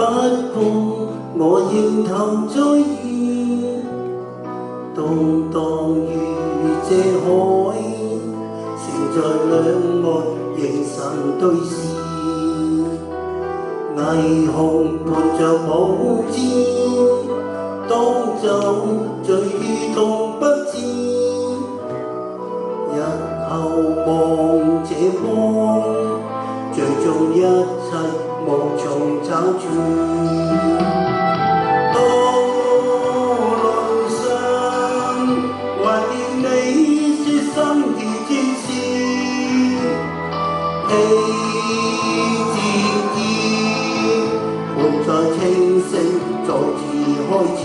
過我仍投在意，動盪如這海，船在兩岸仍神對視，霓虹伴着舞姿，當走最如同不知，日後望這光，最終一切無從找住。當路上懷念你說心如戰士，氣漸熱，滿載清醒再次開始。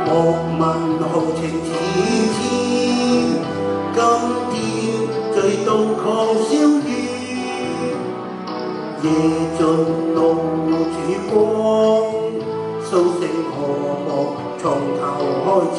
莫問豪情似箭，今天醉到狂笑語。夜盡露曙光，蘇醒何莫從頭開始。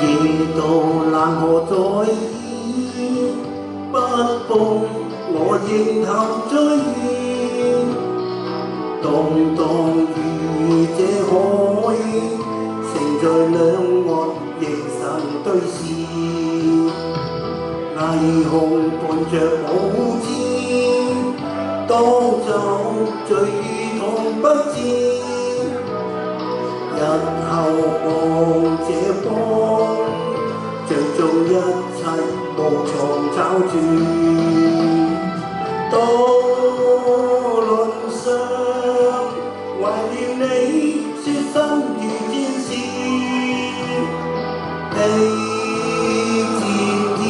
夜到冷河在意，不過我仍投在意，動盪如這海，城在兩岸仍神對視，霓虹伴着舞姿，當走最如同不知，日後望這光，最終一切無從找住。渡輪上懷念你說心如戰士，氣漸熱，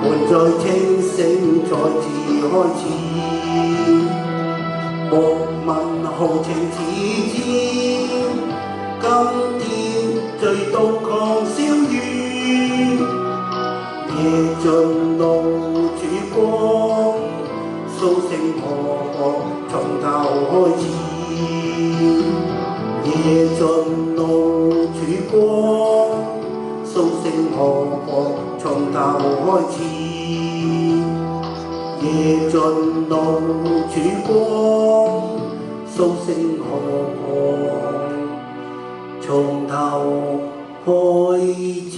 滿載清醒再次開始。莫問豪情似箭，今天醉到狂笑語。夜盡露曙光，蘇醒何莫從頭開始。夜盡露曙光，蘇醒何莫從頭開始。夜盡露曙光，蘇醒何莫從頭開始。